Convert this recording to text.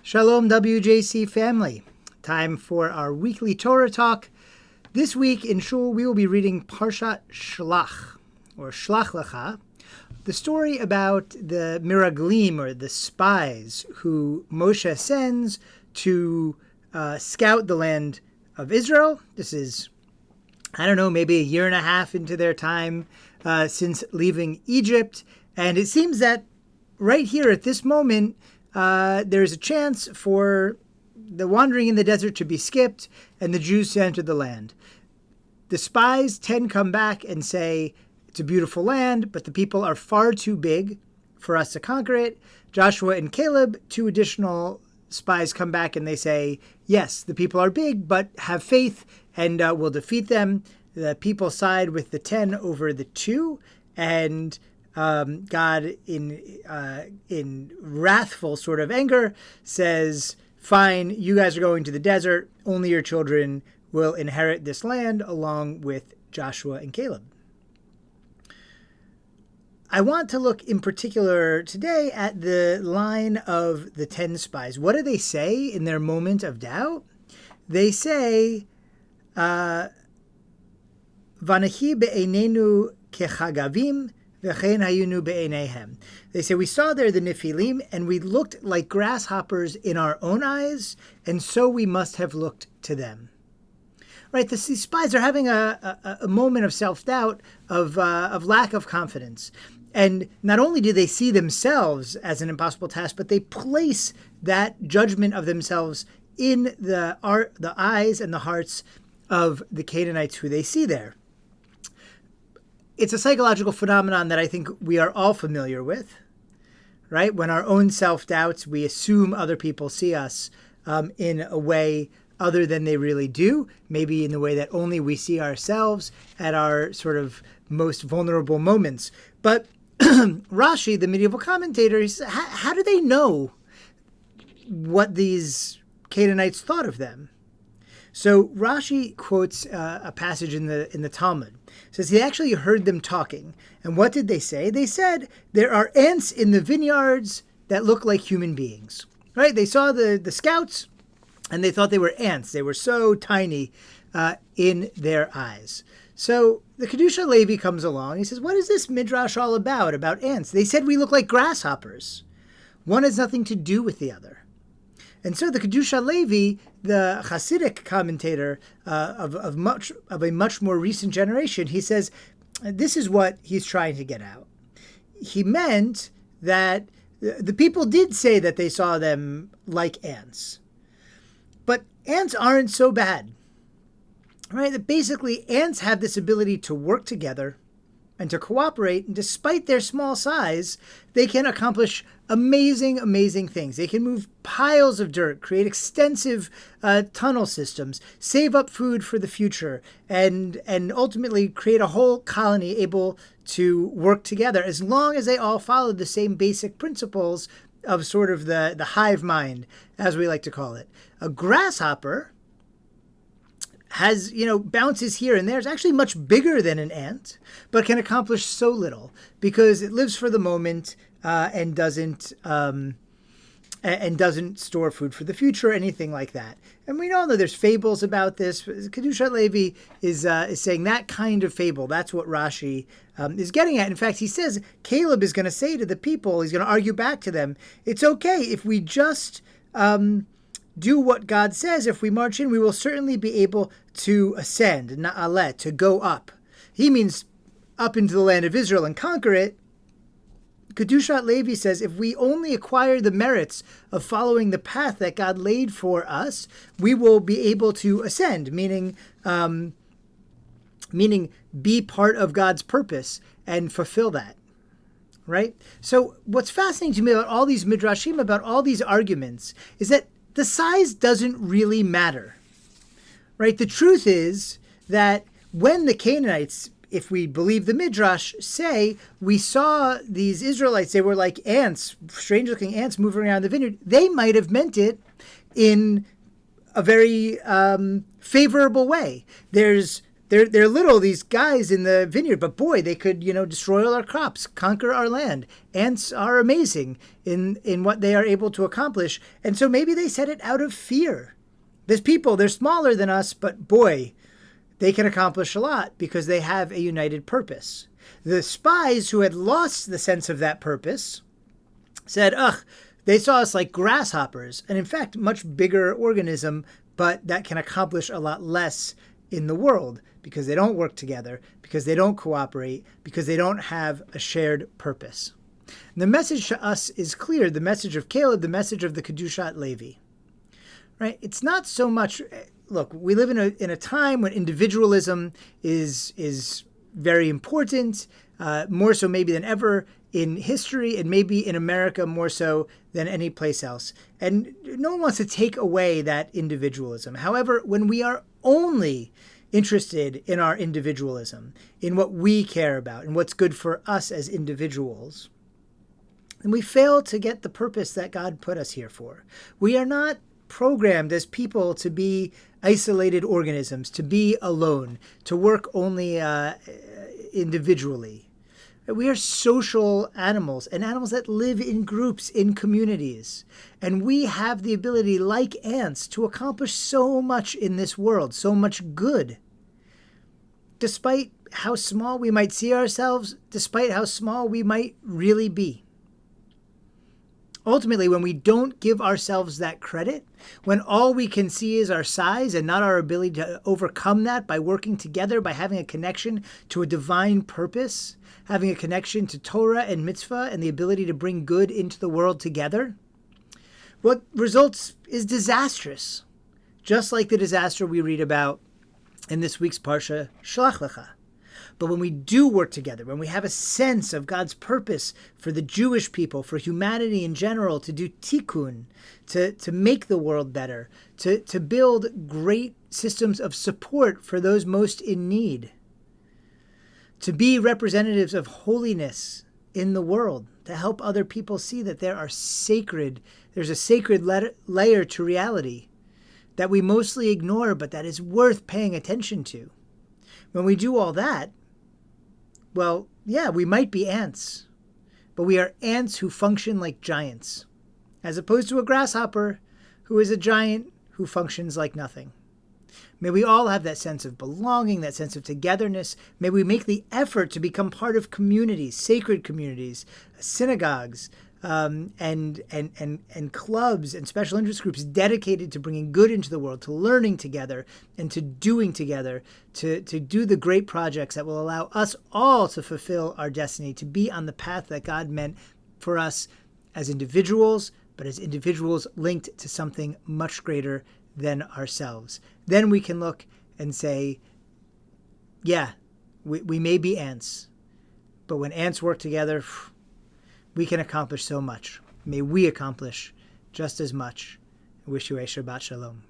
Shalom, WJC family. Time for our weekly Torah Talk. This week in Shul, we will be reading Parshat Shelach, or Shlach Lecha, the story about the Miraglim, or the spies, who Moshe sends to scout the land of Israel. This is, maybe a year and a half into their time since leaving Egypt. And it seems that right here at this moment, there's a chance for the wandering in the desert to be skipped and the Jews to enter the land. The spies 10 come back and say, it's a beautiful land, but the people are far too big for us to conquer it. Joshua and Caleb, 2 additional spies, come back and they say, yes, the people are big, but have faith and we'll defeat them. The people side with the 10 over the 2, and God, in wrathful sort of anger, says, fine, you guys are going to the desert. Only your children will inherit this land along with Joshua and Caleb. I want to look in particular today at the line of the 10 spies. What do they say in their moment of doubt? They say, Vanahi be'einenu kechagavim, they say, we saw there the Nephilim, and we looked like grasshoppers in our own eyes, and so we must have looked to them. Right, these spies are having a moment of self-doubt, of lack of confidence. And not only do they see themselves as an impossible task, but they place that judgment of themselves in the eyes and the hearts of the Canaanites who they see there. It's a psychological phenomenon that I think we are all familiar with, right? When our own self-doubts, we assume other people see us in a way other than they really do, maybe in the way that only we see ourselves at our sort of most vulnerable moments. But Rashi, the medieval commentator, he says, how do they know what these Canaanites thought of them? So Rashi quotes a passage in the Talmud. It says he actually heard them talking. And what did they say? They said, there are ants in the vineyards that look like human beings. Right? They saw the scouts and they thought they were ants. They were so tiny in their eyes. So the Kedusha Levi comes along. He says, what is this midrash all about ants? They said we look like grasshoppers. One has nothing to do with the other. And so the Kedusha Levi, the Hasidic commentator of a much more recent generation, he says, this is what he's trying to get out. He meant that the people did say that they saw them like ants. But ants aren't so bad. Right? That basically, ants have this ability to work together and to cooperate, and despite their small size, they can accomplish amazing, amazing things. They can move piles of dirt, create extensive tunnel systems, save up food for the future, and ultimately create a whole colony able to work together, as long as they all follow the same basic principles of sort of the hive mind, as we like to call it. A grasshopper has, bounces here and there. It's actually much bigger than an ant, but can accomplish so little because it lives for the moment and doesn't store food for the future or anything like that. And we all know there's fables about this. Kedusha Levi is saying that kind of fable. That's what Rashi is getting at. In fact, he says Caleb is going to say to the people, he's going to argue back to them, it's okay if we just do what God says. If we march in, we will certainly be able to ascend, na'alet, to go up. He means up into the land of Israel and conquer it. Kedushat Levi says, if we only acquire the merits of following the path that God laid for us, we will be able to ascend, meaning be part of God's purpose and fulfill that. Right? So what's fascinating to me about all these midrashim, about all these arguments, is that the size doesn't really matter, right? The truth is that when the Canaanites, if we believe the midrash, say we saw these Israelites, they were like ants, strange-looking ants moving around the vineyard, they might have meant it in a very favorable way. There's they're little, these guys in the vineyard, but boy, they could, destroy all our crops, conquer our land. Ants are amazing in what they are able to accomplish. And so maybe they said it out of fear. There's people, they're smaller than us, but boy, they can accomplish a lot because they have a united purpose. The spies who had lost the sense of that purpose said, they saw us like grasshoppers, and in fact, much bigger organism, but that can accomplish a lot less in the world because they don't work together, because they don't cooperate, because they don't have a shared purpose. And the message to us is clear, the message of Caleb, the message of the Kedushat Levi. Right? It's not so much, look, we live in a time when individualism is very important, more so maybe than ever in history, and maybe in America more so than any place else. And no one wants to take away that individualism. However, when we are only interested in our individualism, in what we care about, and what's good for us as individuals, then we fail to get the purpose that God put us here for. We are not programmed as people to be isolated organisms, to be alone, to work only individually. We are social animals, and animals that live in groups, in communities. And we have the ability, like ants, to accomplish so much in this world, so much good. Despite how small we might see ourselves, despite how small we might really be. Ultimately, when we don't give ourselves that credit, when all we can see is our size and not our ability to overcome that by working together, by having a connection to a divine purpose, having a connection to Torah and mitzvah and the ability to bring good into the world together, what results is disastrous. Just like the disaster we read about in this week's Parsha, Shelach. But when we do work together, when we have a sense of God's purpose for the Jewish people, for humanity in general, to do tikkun, to make the world better, to build great systems of support for those most in need, to be representatives of holiness in the world, to help other people see that there's a sacred layer to reality that we mostly ignore, but that is worth paying attention to. When we do all that, well, yeah, we might be ants, but we are ants who function like giants, as opposed to a grasshopper who is a giant who functions like nothing. May we all have that sense of belonging, that sense of togetherness. May we make the effort to become part of communities, sacred communities, synagogues, and clubs and special interest groups dedicated to bringing good into the world, to learning together and to doing together, to do the great projects that will allow us all to fulfill our destiny, to be on the path that God meant for us as individuals, but as individuals linked to something much greater than ourselves. Then we can look and say, yeah, we may be ants, but when ants work together, we can accomplish so much. May we accomplish just as much. I wish you a Shabbat Shalom.